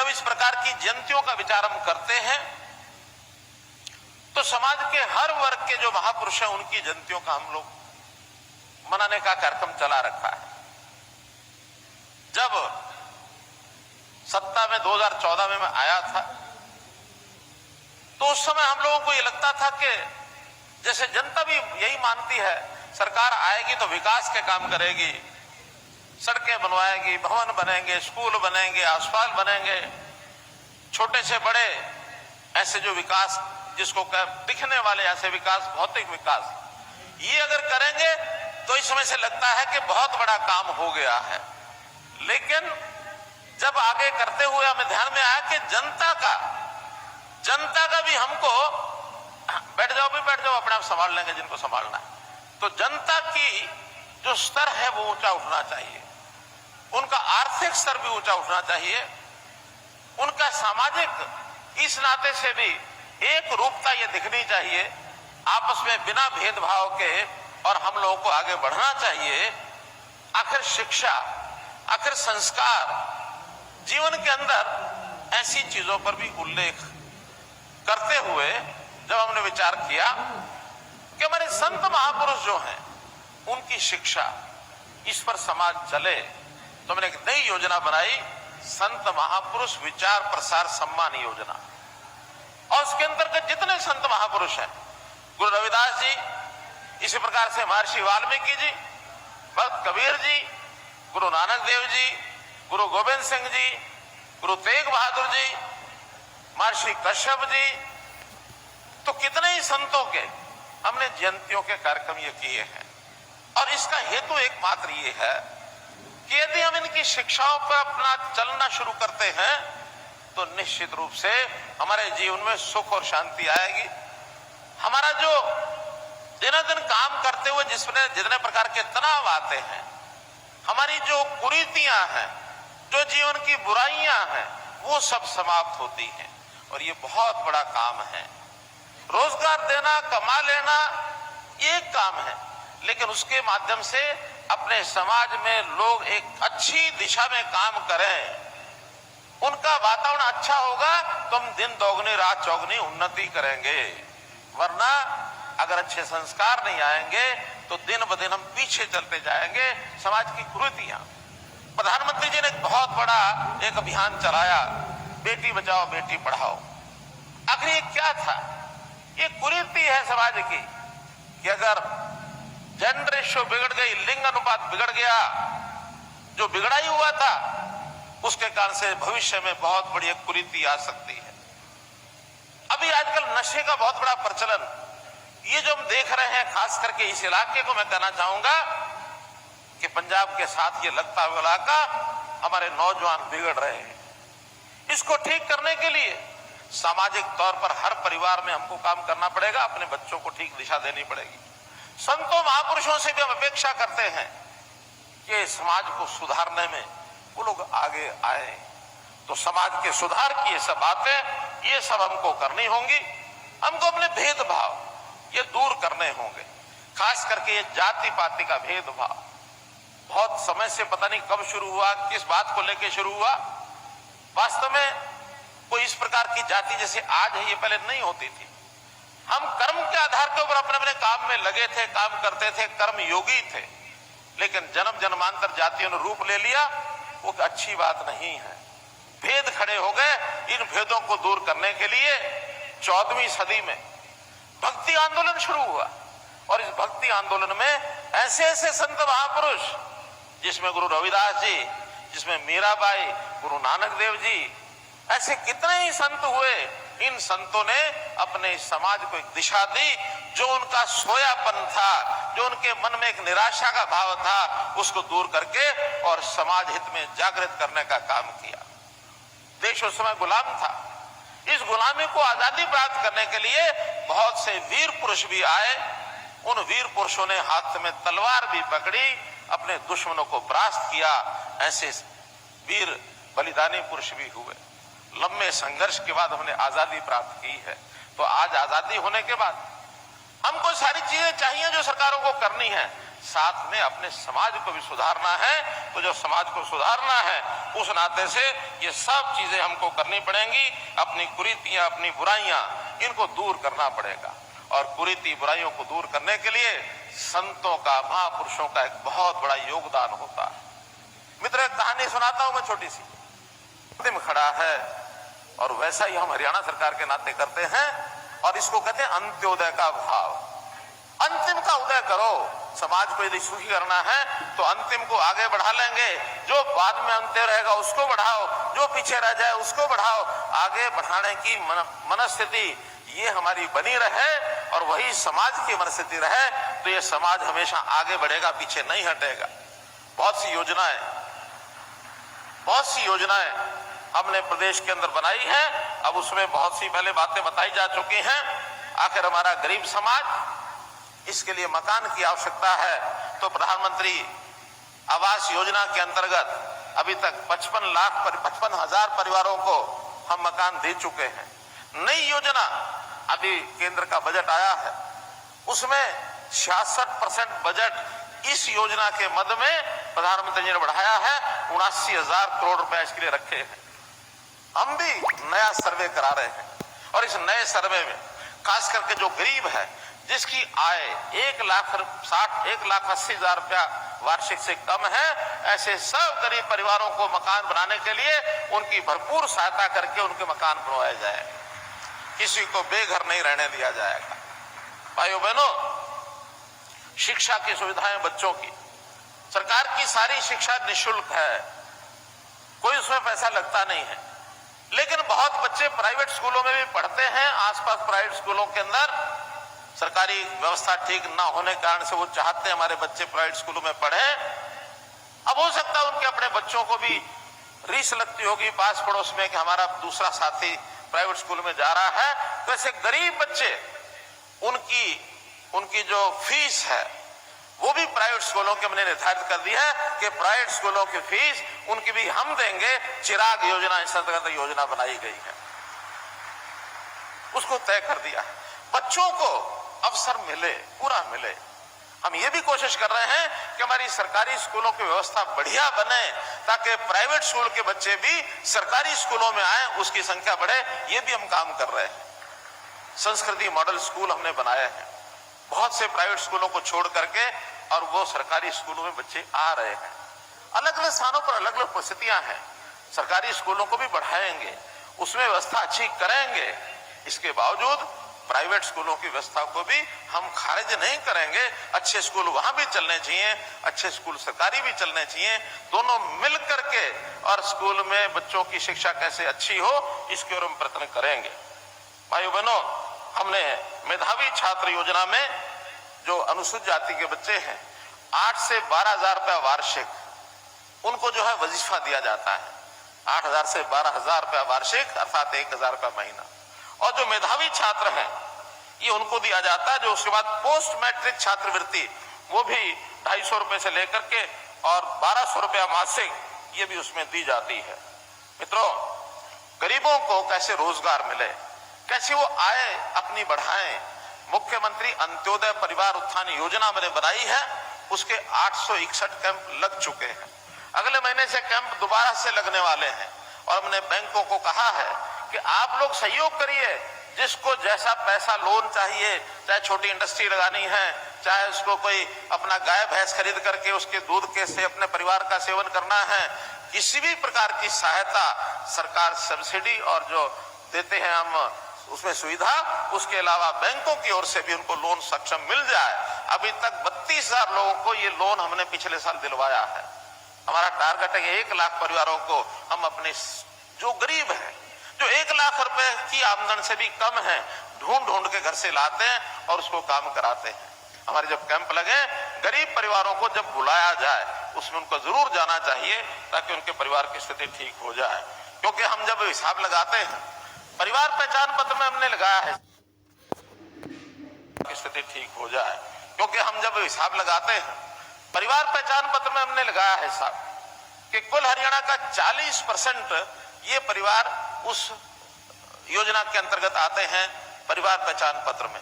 जब इस प्रकार की जयंतियों का विचार हम करते हैं तो समाज के हर वर्ग के जो महापुरुष हैं उनकी जयंतियों का हम लोग मनाने का कार्यक्रम चला रखा है। जब सत्ता में 2014 में मैं आया था तो उस समय हम लोगों को ये लगता था कि जैसे जनता भी यही मानती है, सरकार आएगी तो विकास के काम करेगी, सड़कें बनवाएगी, भवन बनेंगे, स्कूल बनेंगे, अस्पताल बनेंगे, छोटे से बड़े ऐसे जो विकास जिसको दिखने वाले ऐसे विकास, भौतिक विकास, ये अगर करेंगे तो इस समय से लगता है कि बहुत बड़ा काम हो गया है। लेकिन जब आगे करते हुए हमें ध्यान में आया कि जनता का भी हमको बैठ जाओ अपने आप संभाल लेंगे जिनको संभालना है। तो जनता की जो स्तर है वो ऊंचा उठना चाहिए, उनका आर्थिक स्तर भी ऊंचा उठना चाहिए, उनका सामाजिक इस नाते से भी एक रूपता ये दिखनी चाहिए, आपस में बिना भेदभाव के, और हम लोगों को आगे बढ़ना चाहिए। आखिर शिक्षा, आखिर संस्कार, जीवन के अंदर ऐसी चीजों पर भी उल्लेख करते हुए जब हमने विचार किया कि हमारे संत महापुरुष जो हैं उनकी शिक्षा, इस पर समाज चले, तो हमने एक नई योजना बनाई, संत महापुरुष विचार प्रसार सम्मान योजना। और उसके अंतर्गत जितने संत महापुरुष हैं, गुरु रविदास जी, इसी प्रकार से महर्षि वाल्मीकि जी, भक्त कबीर जी, गुरु नानक देव जी, गुरु गोविंद सिंह जी, गुरु तेग बहादुर जी, महर्षि कश्यप जी, तो कितने ही संतों के हमने जयंतियों के कार्यक्रम ये किए हैं। और इसका हेतु एकमात्र ये है कि यदि हम इनकी शिक्षाओं पर अपना चलना शुरू करते हैं तो निश्चित रूप से हमारे जीवन में सुख और शांति आएगी। हमारा जो दिन काम करते हुए जितने प्रकार के तनाव आते हैं, हमारी जो कुरीतियां हैं, जो जीवन की बुराइयां हैं, वो सब समाप्त होती हैं। और ये बहुत बड़ा काम है। रोजगार देना, कमा लेना ये एक काम है, लेकिन उसके माध्यम से अपने समाज में लोग एक अच्छी दिशा में काम करें, उनका वातावरण अच्छा होगा तो हम दिन दोगुनी रात चौगुनी उन्नति करेंगे। वरना अगर अच्छे संस्कार नहीं आएंगे तो दिन ब दिन हम पीछे चलते जाएंगे। समाज की कुरीतियां, प्रधानमंत्री जी ने एक बहुत बड़ा एक अभियान चलाया, बेटी बचाओ बेटी पढ़ाओ। आखिर ये क्या था? ये कुरीति है समाज की कि अगर जेंडर रेशियो बिगड़ गई, लिंग अनुपात बिगड़ गया, जो बिगड़ा ही हुआ था, उसके कारण से भविष्य में बहुत बड़ी एक कुरीति आ सकती है। अभी आजकल नशे का बहुत बड़ा प्रचलन, ये जो हम देख रहे हैं, खास करके इस इलाके को मैं कहना चाहूंगा कि पंजाब के साथ ये लगता हुआ इलाका, हमारे नौजवान बिगड़ रहे हैं। इसको ठीक करने के लिए सामाजिक तौर पर हर परिवार में हमको काम करना पड़ेगा, अपने बच्चों को ठीक दिशा देनी पड़ेगी। संतों महापुरुषों से भी हम अपेक्षा करते हैं कि समाज को सुधारने में वो लोग आगे आए। तो समाज के सुधार की ये सब बातें, ये सब हमको करनी होंगी। हमको अपने भेदभाव ये दूर करने होंगे, खास करके ये जाति पाति का भेदभाव बहुत समय से पता नहीं कब शुरू हुआ, किस बात को लेकर शुरू हुआ। वास्तव में कोई इस प्रकार की जाति जैसे आज है ये पहले नहीं होती थी। हम कर्म के आधार के ऊपर अपने अपने काम में लगे थे, काम करते थे, कर्म योगी थे। लेकिन जन्म जन्मांतर जातियों ने रूप ले लिया, वो अच्छी बात नहीं है। भेद खड़े हो गए। इन भेदों को दूर करने के लिए 14वीं सदी में भक्ति आंदोलन शुरू हुआ। और इस भक्ति आंदोलन में ऐसे ऐसे संत महापुरुष, जिसमें गुरु रविदास जी, जिसमें मीराबाई, गुरु नानक देव जी, ऐसे कितने ही संत हुए। इन संतों ने अपने समाज को एक दिशा दी। जो उनका सोयापन था, जो उनके मन में एक निराशा का भाव था, उसको दूर करके और समाज हित में जागृत करने का काम किया। देश उस समय गुलाम था। इस गुलामी को आजादी प्राप्त करने के लिए बहुत से वीर पुरुष भी आए। उन वीर पुरुषों ने हाथ में तलवार भी पकड़ी, अपने दुश्मनों को परास्त किया। ऐसे वीर बलिदानी पुरुष भी हुए। लंबे संघर्ष के बाद हमने आजादी प्राप्त की है। तो आज आजादी होने के बाद हमको सारी चीजें चाहिए जो सरकारों को करनी है, साथ में अपने समाज को भी सुधारना है। तो जो समाज को सुधारना है उस नाते से ये सब चीजें हमको करनी पड़ेंगी। अपनी कुरीतियां, अपनी बुराइयां, इनको दूर करना पड़ेगा। और कुरीति बुराइयों को दूर करने के लिए संतों का, महापुरुषों का एक बहुत बड़ा योगदान होता है। मित्र, एक कहानी सुनाता हूं मैं छोटी सी। अंतिम खड़ा है और वैसा ही हम हरियाणा सरकार के नाते करते हैं और इसको कहते हैं अंत्योदय का भाव। अंतिम का उदय करो। समाज को यदि सुखी करना है तो अंतिम को आगे बढ़ा लेंगे, जो बाद में अंत्य रहेगा उसको बढ़ाओ, जो पीछे रह जाए उसको बढ़ाओ। आगे बढ़ाने की मनस्थिति ये हमारी बनी रहे और वही समाज की मनस्थिति रहे तो ये समाज हमेशा आगे बढ़ेगा, पीछे नहीं हटेगा। बहुत सी योजनाएं हमने प्रदेश के अंदर बनाई है। अब उसमें बहुत सी पहले बातें बताई जा चुकी हैं। आखिर हमारा गरीब समाज, इसके लिए मकान की आवश्यकता है तो प्रधानमंत्री आवास योजना के अंतर्गत अभी तक 55,00,000 परिवारों को हम मकान दे चुके हैं। नई योजना अभी केंद्र का बजट आया है, उसमें 66% बजट इस योजना के मद में प्रधानमंत्री जी ने बढ़ाया है। 79,000 करोड़ रुपए इसके लिए रखे हैं। हम भी नया सर्वे करा रहे हैं और इस नए सर्वे में खास करके जो गरीब है, जिसकी आय 1,80,000 रुपया वार्षिक से कम है, ऐसे सब गरीब परिवारों को मकान बनाने के लिए उनकी भरपूर सहायता करके उनके मकान बनवाए जाए। किसी को बेघर नहीं रहने दिया जाएगा। भाइयों बहनों, शिक्षा की सुविधाएं बच्चों की, सरकार की सारी शिक्षा निःशुल्क है, कोई उसमें पैसा लगता नहीं है। लेकिन बहुत बच्चे प्राइवेट स्कूलों में भी पढ़ते हैं। आसपास प्राइवेट स्कूलों के अंदर सरकारी व्यवस्था ठीक ना होने के कारण से वो चाहते हैं हमारे बच्चे प्राइवेट स्कूलों में पढ़े। अब हो सकता है उनके अपने बच्चों को भी रीस लगती होगी पास पड़ोस में कि हमारा दूसरा साथी प्राइवेट स्कूल में जा रहा है। तो ऐसे गरीब बच्चे, उनकी जो फीस है वो भी प्राइवेट स्कूलों के हमने निर्धारित कर दी है कि प्राइवेट स्कूलों की फीस उनकी भी हम देंगे। चिराग योजना, इस अंतर्गत योजना बनाई गई है, उसको तय कर दिया है। बच्चों को अवसर मिले, पूरा मिले। हम ये भी कोशिश कर रहे हैं कि हमारी सरकारी स्कूलों की व्यवस्था बढ़िया बने ताकि प्राइवेट स्कूल के बच्चे भी सरकारी स्कूलों में आए, उसकी संख्या बढ़े। ये भी हम काम कर रहे हैं। संस्कृति मॉडल स्कूल हमने बनाए हैं बहुत से प्राइवेट स्कूलों को छोड़ करके, और वो सरकारी स्कूलों में बच्चे आ रहे हैं। अलग अलग स्थानों पर अलग अलग परिस्थितियां हैं। सरकारी स्कूलों को भी बढ़ाएंगे, उसमें व्यवस्था अच्छी करेंगे। इसके बावजूद प्राइवेट स्कूलों की व्यवस्था को भी हम खारिज नहीं करेंगे। अच्छे स्कूल वहां भी चलने चाहिए, अच्छे स्कूल सरकारी भी चलने चाहिए। दोनों मिल करके और स्कूल में बच्चों की शिक्षा कैसे अच्छी हो, इसके ओर हम प्रयत्न करेंगे। भाइयों बहनों, हमने मेधावी छात्र योजना में जो अनुसूचित जाति के बच्चे हैं 8 से 12,000 रुपया वार्षिक उनको जो है वजीफा दिया जाता है। 8,000 से 12,000 रुपया वार्षिक, अर्थात 1,000 रुपया महीना। और जो मेधावी छात्र हैं ये उनको दिया जाता है। जो उसके बाद पोस्ट मैट्रिक छात्रवृत्ति वो भी 250 रुपए से लेकर के और 1,200 रुपया मासिक ये भी उसमें दी जाती है। मित्रों, गरीबों को कैसे रोजगार मिले, कैसे वो आय अपनी बढ़ाएं, मुख्यमंत्री अंत्योदय परिवार उत्थान योजना मैंने बनाई है। उसके 861 कैंप लग चुके हैं। अगले महीने से कैंप दोबारा से लगने वाले हैं और हमने बैंकों को कहा है कि आप लोग सहयोग करिए। जिसको जैसा पैसा लोन चाहिए, चाहे छोटी इंडस्ट्री लगानी है, चाहे उसको कोई अपना गाय भैंस खरीद करके उसके दूध के से अपने परिवार का सेवन करना है, किसी भी प्रकार की सहायता सरकार सब्सिडी और जो देते हैं हम उसमें सुविधा, उसके अलावा बैंकों की ओर से भी उनको लोन सक्षम मिल जाए। अभी तक 32,000 लोगों को ये लोन हमने पिछले साल दिलवाया है। हमारा टारगेट है 1 लाख परिवारों को हम अपने जो गरीब हैं, जो 1 लाख रुपए की आमदन से भी कम है, ढूंढ के घर से लाते हैं और उसको काम कराते हैं। हमारे जब कैंप लगे, गरीब परिवारों को जब बुलाया जाए उसमें उनको जरूर जाना चाहिए ताकि उनके परिवार की स्थिति ठीक हो जाए। क्योंकि हम जब हिसाब लगाते हैं, परिवार पहचान पत्र में हमने लगाया है स्थिति ठीक हो जाए। क्योंकि हम जब हिसाब लगाते हैं, परिवार पहचान पत्र में हमने लगाया है हिसाब कि कुल हरियाणा का 40% ये परिवार उस योजना के अंतर्गत आते हैं परिवार पहचान पत्र में।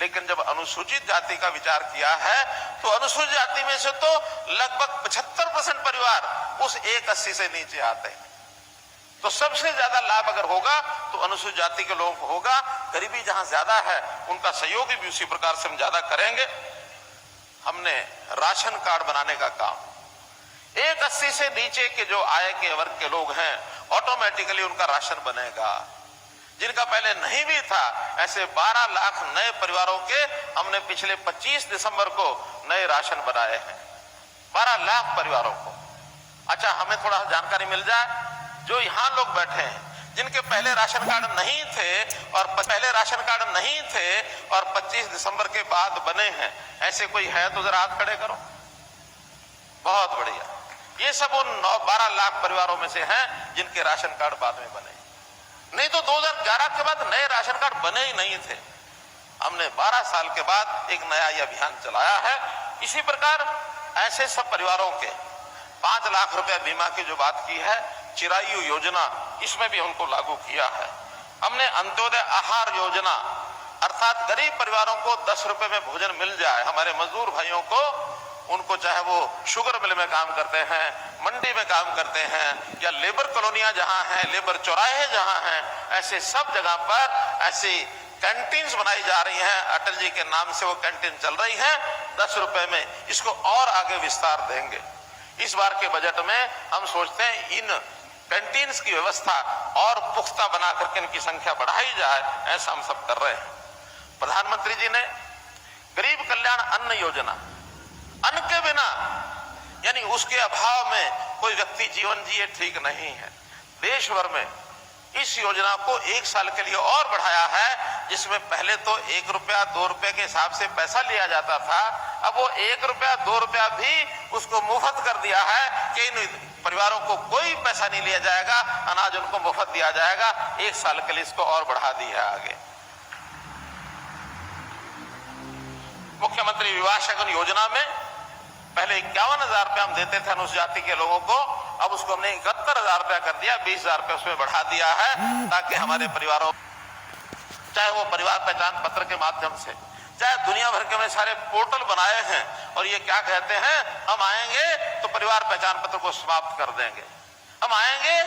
लेकिन जब अनुसूचित जाति का विचार किया है तो अनुसूचित जाति में से तो लगभग 75% परिवार उस 180 से नीचे आते हैं। तो सबसे ज्यादा लाभ अगर होगा तो अनुसूचित जाति के लोगों को होगा। गरीबी जहां ज्यादा है उनका सहयोग भी उसी प्रकार से हम ज्यादा करेंगे। हमने राशन कार्ड बनाने का काम, 180 से नीचे के जो आय के वर्ग के लोग हैं ऑटोमेटिकली उनका राशन बनेगा। जिनका पहले नहीं भी था, ऐसे 12 लाख नए परिवारों के हमने पिछले 25 दिसंबर को नए राशन बनाए हैं, 12 लाख परिवारों को। अच्छा, हमें थोड़ा जानकारी मिल जाए, जो यहां लोग बैठे हैं जिनके पहले राशन कार्ड नहीं थे और 25 दिसंबर के बाद बने हैं, ऐसे कोई है तो जरा हाथ खड़े करो। बहुत बढ़िया, ये सब उन 12 लाख परिवारों में से हैं जिनके राशन कार्ड बाद में बने। नहीं तो 2011 के बाद नए राशन कार्ड बने ही नहीं थे। हमने 12 साल के बाद एक नया ये अभियान चलाया है। इसी प्रकार ऐसे सब परिवारों के 5 लाख रुपए बीमा की जो बात की है, चिरायु योजना, इसमें भी हमको लागू किया है। हमने अंत्योदय आहार योजना, अर्थात गरीब परिवारों को 10 रुपए में भोजन मिल जाए। हमारे मजदूर भाइयों को, उनको चाहे वो शुगर मिल में काम करते हैं, मंडी में काम करते हैं, या लेबर कॉलोनियां जहां हैं, लेबर चौराहे जहां हैं, ऐसे सब जगह पर ऐसी कैंटीन्स बनाई जा रही हैं। अटल जी के नाम से वो कैंटीन चल रही है 10 रुपए में। इसको और आगे विस्तार देंगे। इस बार के बजट में हम सोचते हैं इन कैंटीन्स की व्यवस्था और पुख्ता बना करके इनकी संख्या बढ़ाई जाए, ऐसा हम सब कर रहे हैं। प्रधानमंत्री जी ने गरीब कल्याण अन्न योजना, अन्न के बिना यानी उसके अभाव में कोई व्यक्ति जीवन जिए ठीक नहीं है। देश भर में इस योजना को 1 साल के लिए और बढ़ाया है, जिसमें पहले तो 1 रुपया 2 रुपए के हिसाब से पैसा लिया जाता था। अब वो 1 रुपया 2 रुपया भी उसको मुफ्त कर दिया है कि इन परिवारों को कोई पैसा नहीं लिया जाएगा, अनाज उनको मुफ्त दिया जाएगा। 1 साल के लिए इसको और बढ़ा दी है आगे। मुख्यमंत्री विवाह शगुन योजना में पहले 51,000 रुपया हम देते थे अनुसूचित जाति के लोगों को, अब उसको हमने 71,000 रुपया कर दिया, 20,000 रुपया उसमें बढ़ा दिया है, ताकि हमारे परिवारों, चाहे वो परिवार पहचान पत्र के माध्यम से, चाहे दुनिया भर के में सारे पोर्टल बनाए हैं और ये क्या कहते हैं, हम आएंगे तो परिवार पहचान पत्र को समाप्त कर देंगे, हम आएंगे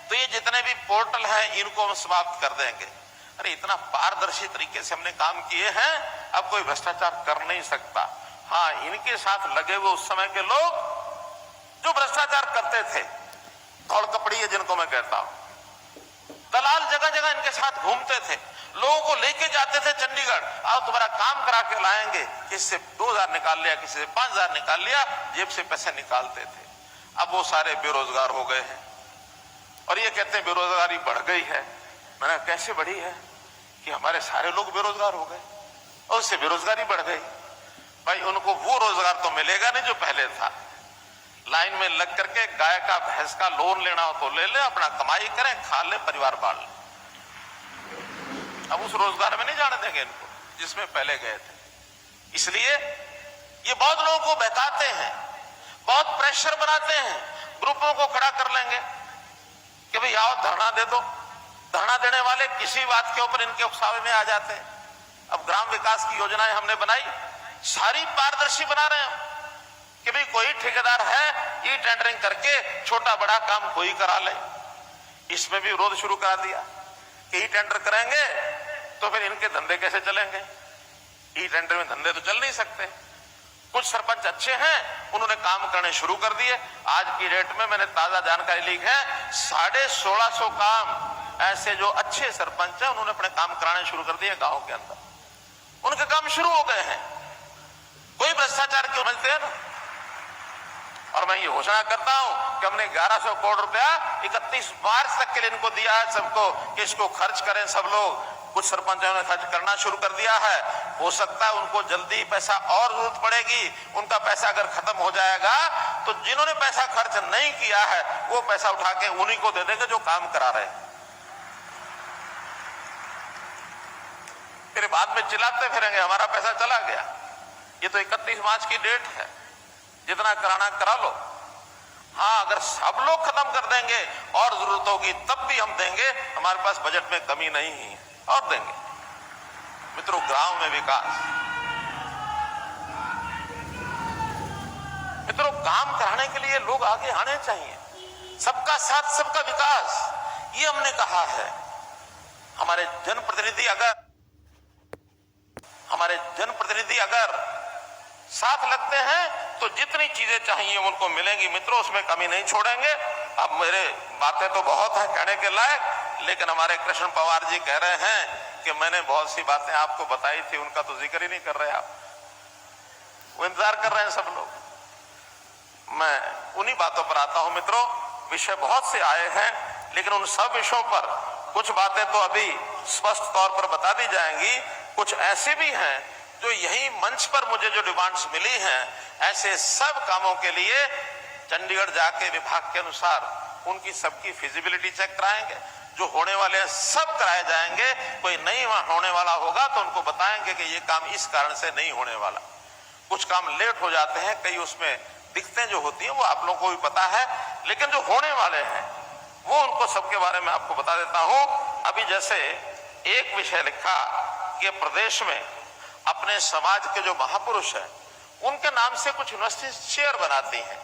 तो ये जितने भी पोर्टल हैं इनको हम समाप्त कर देंगे। अरे इतना पारदर्शी तरीके से हमने काम किए हैं, अब कोई भ्रष्टाचार कर नहीं सकता। हाँ, इनके साथ लगे हुए उस समय के लोग जो भ्रष्टाचार करते थे, धौड़ कपड़ी है जिनको मैं कहता हूं, दलाल जगह जगह इनके साथ घूमते थे, लोगों को लेके जाते थे चंडीगढ़, आओ तुम्हारा काम करा के लाएंगे, किसी से 2,000 निकाल लिया, किसी से 5,000 निकाल लिया, जेब से पैसे निकालते थे। अब वो सारे बेरोजगार हो गए हैं और ये कहते हैं बेरोजगारी बढ़ गई है। मैंने कैसे बढ़ी है कि हमारे सारे लोग बेरोजगार हो गए और उससे बेरोजगारी बढ़ गई। भाई उनको वो रोजगार तो मिलेगा नहीं जो पहले था। लाइन में लग करके गाय का भैंस का लोन लेना हो तो ले ले, अपना कमाई करें, खा ले, परिवार पाल ले। अब उस रोजगार में नहीं जाने देंगे इनको जिसमें पहले गए थे। इसलिए ये बहुत लोगों को बहकाते हैं, बहुत प्रेशर बनाते हैं, ग्रुपों को खड़ा कर लेंगे कि भाई आओ धरना दे दो। धरना देने वाले किसी बात के ऊपर इनके उकसावे में आ जाते हैं। अब ग्राम विकास की योजनाएं हमने बनाई, सारी पारदर्शी बना रहे हैं कि भाई कोई ठेकेदार है, ई टेंडरिंग करके छोटा बड़ा काम कोई करा ले। इसमें भी विरोध शुरू करा दिया कि ई टेंडर करेंगे तो फिर इनके धंधे कैसे चलेंगे, ई टेंडर में धंधे तो चल नहीं सकते। कुछ सरपंच अच्छे हैं, उन्होंने काम करने शुरू कर दिए। आज की डेट में मैंने ताजा जानकारी ली है, 1650 काम ऐसे जो अच्छे सरपंच हैं उन्होंने अपने काम कराने शुरू कर दिए गांव के अंदर, उनके काम शुरू हो गए हैं। कोई भ्रष्टाचार क्यों समझते हैं ना। और मैं ये घोषणा करता हूं कि हमने 1100 करोड़ रुपया 31 मार्च तक के लिए इनको दिया है सबको कि इसको खर्च करें सब लोग। कुछ सरपंचों ने खर्च करना शुरू कर दिया है, हो सकता है उनको जल्दी पैसा और जरूरत पड़ेगी। उनका पैसा अगर खत्म हो जाएगा तो जिन्होंने पैसा खर्च नहीं किया है वो पैसा उठा के उन्हीं को दे देंगे जो काम करा रहे हैं। फिर बाद में चिल्लाते फिरेंगे हमारा पैसा चला गया। ये तो 31 मार्च की डेट है, जितना कराना करा लो। हाँ, अगर सब लोग खत्म कर देंगे और जरूरत होगी तब भी हम देंगे, हमारे पास बजट में कमी नहीं है और देंगे। मित्रों, गांव में विकास, मित्रों काम कराने के लिए लोग आगे आने चाहिए। सबका साथ सबका विकास, ये हमने कहा है। हमारे जनप्रतिनिधि अगर साथ लगते हैं तो जितनी चीजें चाहिए उनको मिलेंगी। मित्रों, उसमें कमी नहीं छोड़ेंगे। अब मेरे बातें तो बहुत है कहने के लायक, लेकिन हमारे कृष्ण पवार जी कह रहे हैं कि मैंने बहुत सी बातें आपको बताई थी, उनका तो जिक्र ही नहीं कर रहे आप। वो इंतजार कर रहे हैं सब लोग। मैं उन्हीं बातों पर आता हूं। मित्रों, विषय बहुत से आए हैं, लेकिन उन सब विषयों पर कुछ बातें तो अभी स्पष्ट तौर पर बता दी जाएंगी। कुछ ऐसे भी हैं जो यही मंच पर मुझे जो डिमांड्स मिली हैं, ऐसे सब कामों के लिए चंडीगढ़ जाके विभाग के अनुसार उनकी सबकी फिजिबिलिटी चेक कराएंगे। जो होने वाले सब कराए जाएंगे। कोई नहीं होने वाला होगा तो उनको बताएंगे कि ये काम इस कारण से नहीं होने वाला। कुछ काम लेट हो जाते हैं, कई उसमें दिक्कतें जो होती हैं वो आप लोगों को भी पता है, लेकिन जो होने वाले हैं वो उनको सबके बारे में आपको बता देता हूं। अभी जैसे एक विषय लिखा कि प्रदेश में अपने समाज के जो महापुरुष हैं उनके नाम से कुछ यूनिवर्सिटी चेयर बनाती हैं,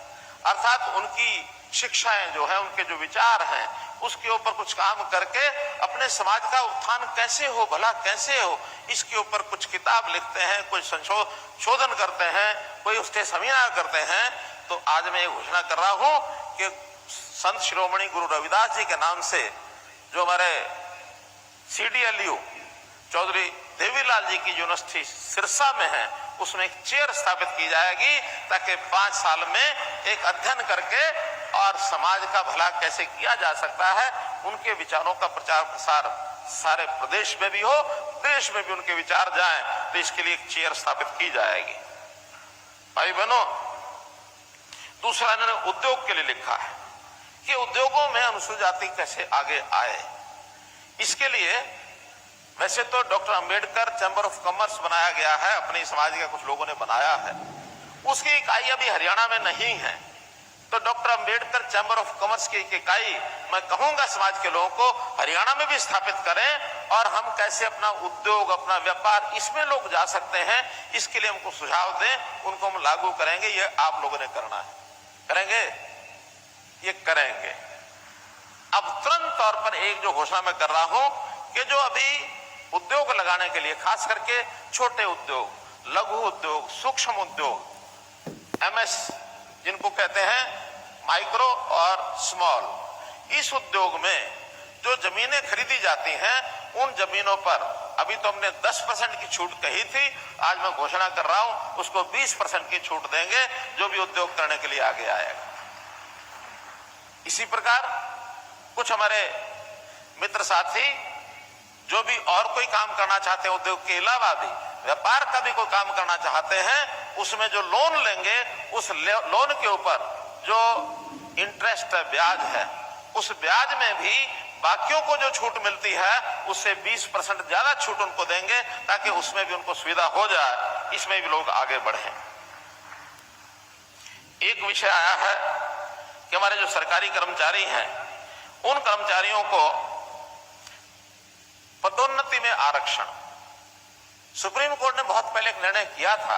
अर्थात उनकी शिक्षाएं जो है, उनके जो विचार हैं, उसके ऊपर कुछ काम करके अपने समाज का उत्थान कैसे हो, भला कैसे हो, इसके ऊपर कुछ किताब लिखते हैं, कुछ संशोधन करते हैं, कोई उसके सेमिनार करते हैं। तो आज मैं ये घोषणा कर रहा हूं कि संत शिरोमणि गुरु रविदास जी के नाम से जो हमारे CDLU चौधरी देवीलाल जी की यूनिवर्सिटी सिरसा में है, उसमें एक चेयर स्थापित की जाएगी, ताकि 5 साल में एक अध्ययन करके और समाज का भला कैसे किया जा सकता है, उनके विचारों का प्रचार प्रसार सारे प्रदेश में भी हो, देश में भी उनके विचार जाएं, तो इसके लिए एक चेयर स्थापित की जाएगी। भाई बहनों, दूसरा इन्होंने उद्योग के लिए लिखा है कि उद्योगों में अनुसूचित जाति कैसे आगे आए। इसके लिए वैसे तो doctor Ambedkar chamber of commerce बनाया गया है, अपने समाज के कुछ लोगों ने बनाया है। उसकी इकाई अभी हरियाणा में नहीं है, तो doctor Ambedkar chamber of commerce की इकाई मैं कहूंगा समाज के लोगों को हरियाणा में भी स्थापित करें, और हम कैसे अपना उद्योग, अपना व्यापार, इसमें लोग जा सकते हैं, इसके लिए हमको सुझाव दें, उनको हम लागू करेंगे। ये आप लोगों ने करना है। करेंगे? ये करेंगे। अब तुरंत तौर पर एक जो घोषणा मैं कर रहा हूं कि जो अभी उद्योग लगाने के लिए, खास करके छोटे उद्योग, लघु उद्योग, सूक्ष्म उद्योग, MS जिनको कहते हैं, माइक्रो और स्मॉल, इस उद्योग में जो जमीनें खरीदी जाती हैं, उन जमीनों पर अभी तो हमने 10% की छूट कही थी, आज मैं घोषणा कर रहा हूं उसको 20% की छूट देंगे, जो भी उद्योग करने के लिए आगे आएगा। इसी प्रकार कुछ हमारे मित्र साथी जो भी और कोई काम करना चाहते हैं, उद्योग के अलावा भी व्यापार का भी कोई काम करना चाहते हैं, उसमें जो लोन लेंगे, उस लोन के ऊपर जो इंटरेस्ट है, ब्याज है, उस ब्याज में भी बाकियों को जो छूट मिलती है उससे 20% ज्यादा छूट उनको देंगे, ताकि उसमें भी उनको सुविधा हो जाए, इसमें भी लोग आगे बढ़े। एक विषय आया है कि हमारे जो सरकारी कर्मचारी हैं, उन कर्मचारियों को पदोन्नति में आरक्षण, सुप्रीम कोर्ट ने बहुत पहले एक निर्णय किया था,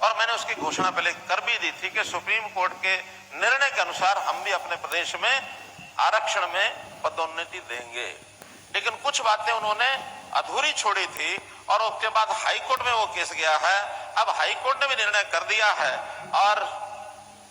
और मैंने उसकी घोषणा पहले कर भी दी थी कि सुप्रीम कोर्ट के निर्णय के अनुसार हम भी अपने प्रदेश में आरक्षण में पदोन्नति देंगे। लेकिन कुछ बातें उन्होंने अधूरी छोड़ी थी, और उसके बाद हाईकोर्ट में वो केस गया है। अब हाईकोर्ट ने भी निर्णय कर दिया है, और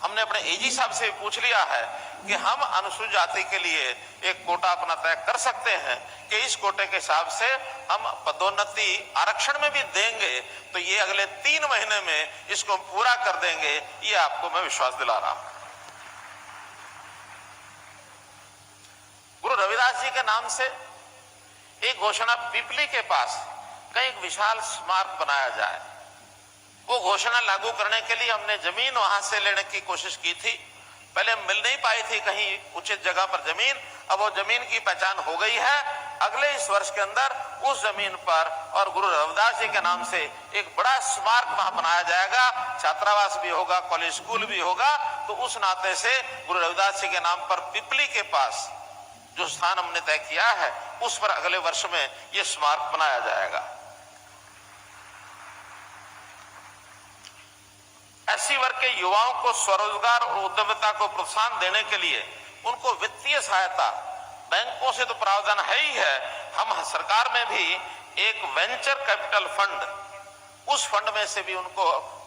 हमने अपने AG साहब से पूछ लिया है कि हम अनुसूचित जाति के लिए एक कोटा अपना तय कर सकते हैं कि इस कोटे के हिसाब से हम पदोन्नति आरक्षण में भी देंगे, तो ये अगले 3 महीने में इसको पूरा कर देंगे, ये आपको मैं विश्वास दिला रहा हूं। गुरु रविदास जी के नाम से एक घोषणा पिपली के पास कहीं एक विशाल स्मारक बनाया जाए, वो घोषणा लागू करने के लिए हमने जमीन वहां से लेने की कोशिश की थी। पहले मिल नहीं पाई थी कहीं उचित जगह पर जमीन, अब वो जमीन की पहचान हो गई है। अगले इस वर्ष के अंदर उस जमीन पर और गुरु रविदास जी के नाम से एक बड़ा स्मारक वहां बनाया जाएगा, छात्रावास भी होगा, कॉलेज स्कूल भी होगा। तो उस नाते से गुरु रविदास जी के नाम पर पिपली के पास जो स्थान हमने तय किया है, उस पर अगले वर्ष में यह स्मारक बनाया जाएगा। आदिवासी वर्ग के युवाओं को स्वरोजगार और उद्यमिता को प्रोत्साहन देने के लिए उनको वित्तीय सहायता, बैंकों से तो प्रावधान है ही है, हम सरकार में भी एक वेंचर कैपिटल फंड, उस फंड में से भी उनको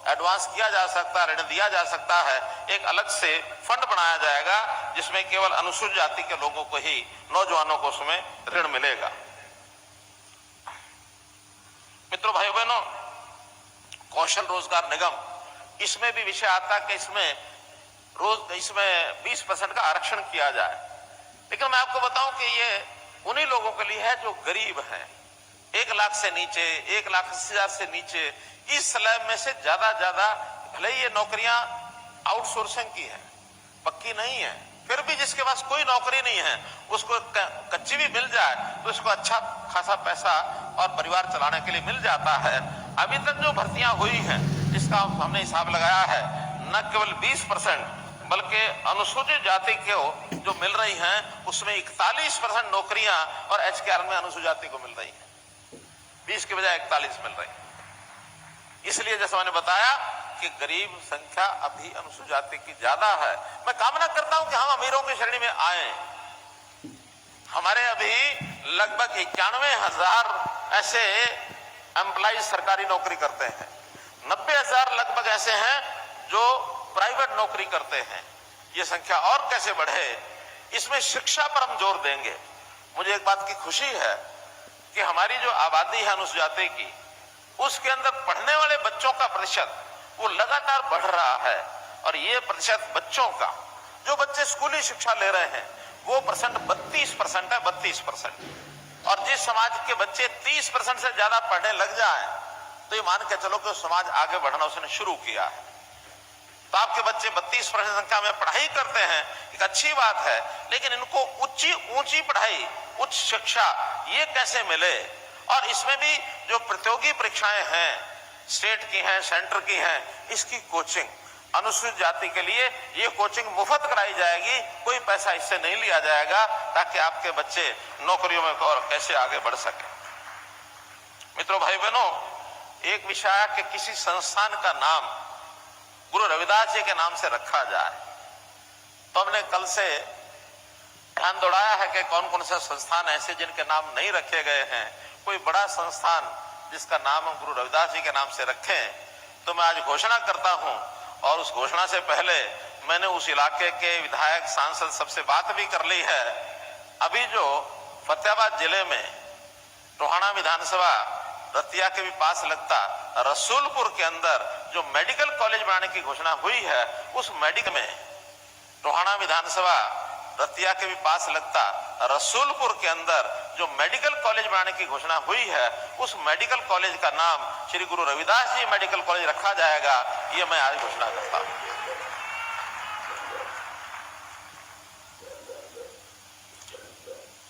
एडवांस किया जा सकता है, ऋण दिया जा सकता है। एक अलग से फंड बनाया जाएगा जिसमें केवल अनुसूचित जाति के लोगों को ही, नौजवानों को उसमें ऋण मिलेगा। मित्रों, भाइयों बहनों, कौशल रोजगार निगम, इसमें भी विषय आता है कि इसमें 20% का आरक्षण किया जाए। लेकिन मैं आपको बताऊं कि ये उन्हीं लोगों के लिए है जो गरीब हैं, 1 लाख से नीचे, 1,80,000 से नीचे, इस स्लैब में से ज्यादा भले ही ये नौकरियां आउटसोर्सिंग की है, पक्की नहीं है, फिर भी जिसके पास कोई नौकरी नहीं है उसको कच्ची भी मिल जाए तो उसको अच्छा खासा पैसा और परिवार चलाने के लिए मिल जाता है। अभी तक जो भर्तियां हुई हैं इसका हमने हिसाब लगाया है, न केवल 20% बल्कि अनुसूचित जाति को जो मिल रही हैं उसमें 41% नौकरियां और एचकेआर में अनुसूचित जाति को मिल रही है, 20 के बजाय 41 मिल रही है। इसलिए जैसा मैंने बताया कि गरीब संख्या अभी अनुसूचित जाति की ज्यादा है। मैं कामना करता हूं कि हम अमीरों की श्रेणी में आए। हमारे अभी लगभग 91,000 ऐसे एम्प्लॉइज सरकारी नौकरी करते हैं, 90,000 लगभग ऐसे हैं जो प्राइवेट नौकरी करते हैं। ये संख्या और कैसे बढ़े, इसमें शिक्षा पर हम जोर देंगे। मुझे एक बात की खुशी है कि हमारी जो आबादी है अनुसूचित जाति की, उसके अंदर पढ़ने वाले बच्चों का प्रतिशत वो लगातार बढ़ रहा है, और ये प्रतिशत बच्चों का, जो बच्चे स्कूली शिक्षा ले रहे हैं वो परसेंट 32% है, 32%। और जिस समाज के बच्चे 30% से ज्यादा पढ़ने लग जाएं तो ये मान के चलो कि समाज आगे बढ़ना उसने शुरू किया है। तो आपके बच्चे 32% संख्या में पढ़ाई करते हैं, एक अच्छी बात है, लेकिन इनको ऊंची पढ़ाई, उच्च शिक्षा ये कैसे मिले? और इसमें भी जो प्रतियोगी परीक्षाएं हैं, स्टेट की हैं, सेंटर की हैं, इसकी कोचिंग अनुसूचित जाति के लिए ये कोचिंग मुफ्त कराई जाएगी, कोई पैसा इससे नहीं लिया जाएगा, ताकि आपके बच्चे नौकरियों में और कैसे आगे बढ़ सके। मित्रों, भाई बहनों, एक विषय है कि किसी संस्थान का नाम गुरु रविदास जी के नाम से रखा जाए। तो हमने कल से ध्यान दौड़ाया है कि कौन कौन से संस्थान ऐसे जिनके नाम नहीं रखे गए हैं। कोई बड़ा संस्थान जिसका नाम हम गुरु रविदास जी के नाम से रखें। तो मैं आज घोषणा करता हूं, और उस घोषणा से पहले मैंने उस इलाके के विधायक, सांसद सबसे बात भी कर ली है। अभी जो फतेहाबाद जिले में टोहाना विधानसभा रतिया के भी पास लगता रसूलपुर के अंदर जो मेडिकल कॉलेज बनाने की घोषणा हुई है, उस मेडिकल में टोहाना विधानसभा रतिया के भी पास लगता रसूलपुर के अंदर जो मेडिकल कॉलेज बनाने की घोषणा हुई है, उस मेडिकल कॉलेज का नाम श्री गुरु रविदास जी मेडिकल कॉलेज रखा जाएगा। ये मैं आज घोषणा करता हूं।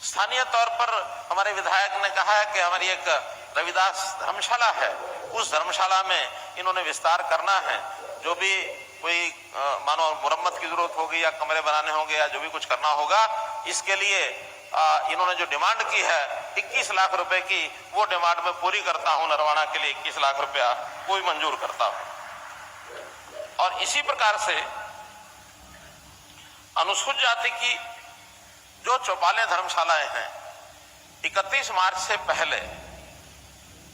स्थानीय तौर पर हमारे विधायक ने कहा है कि हमारी एक रविदास धर्मशाला है, उस धर्मशाला में इन्होंने विस्तार करना है। जो भी कोई मानो मुरम्मत की जरूरत होगी या कमरे बनाने होंगे या जो भी कुछ करना होगा, इसके लिए इन्होंने जो डिमांड की है 21 लाख रुपए की, वो डिमांड मैं पूरी करता हूं। नरवाना के लिए 21 लाख रुपया वो भी मंजूर करता हूं। और इसी प्रकार से अनुसूचित जाति की जो चौपालें धर्मशालाएं हैं, 31 मार्च से पहले,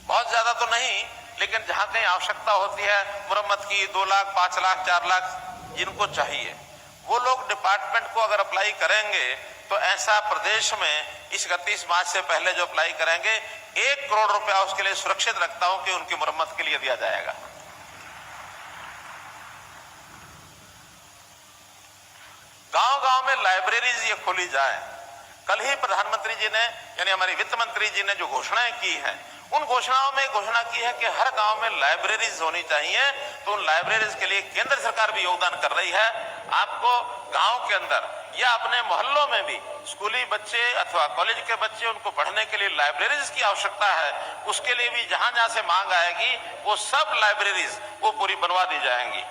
बहुत ज्यादा तो नहीं, लेकिन जहां कहीं आवश्यकता होती है मुरम्मत की, 2 लाख, 5 लाख, 4 लाख जिनको चाहिए, वो लोग डिपार्टमेंट को अगर अप्लाई करेंगे तो ऐसा प्रदेश में इस 31 मार्च से पहले जो अप्लाई करेंगे 1 करोड़ रुपया उसके लिए सुरक्षित रखता हूं कि उनकी मुरम्मत के लिए दिया जाएगा। गांव-गांव में लाइब्रेरीज ये खोली जाए। कल ही प्रधानमंत्री जी ने, यानी हमारे वित्त मंत्री जी ने जो घोषणाएं की हैं, उन घोषणाओं में घोषणा की है कि हर गांव में लाइब्रेरीज होनी चाहिए। तो उन लाइब्रेरीज के लिए केंद्र सरकार भी योगदान कर रही है। आपको गांव के अंदर या अपने मोहल्लों में भी स्कूली बच्चे अथवा कॉलेज के बच्चे, उनको पढ़ने के लिए लाइब्रेरीज की आवश्यकता है। उसके लिए भी जहां जहां से मांग आएगी वो सब लाइब्रेरीज वो पूरी बनवा दी जाएंगी।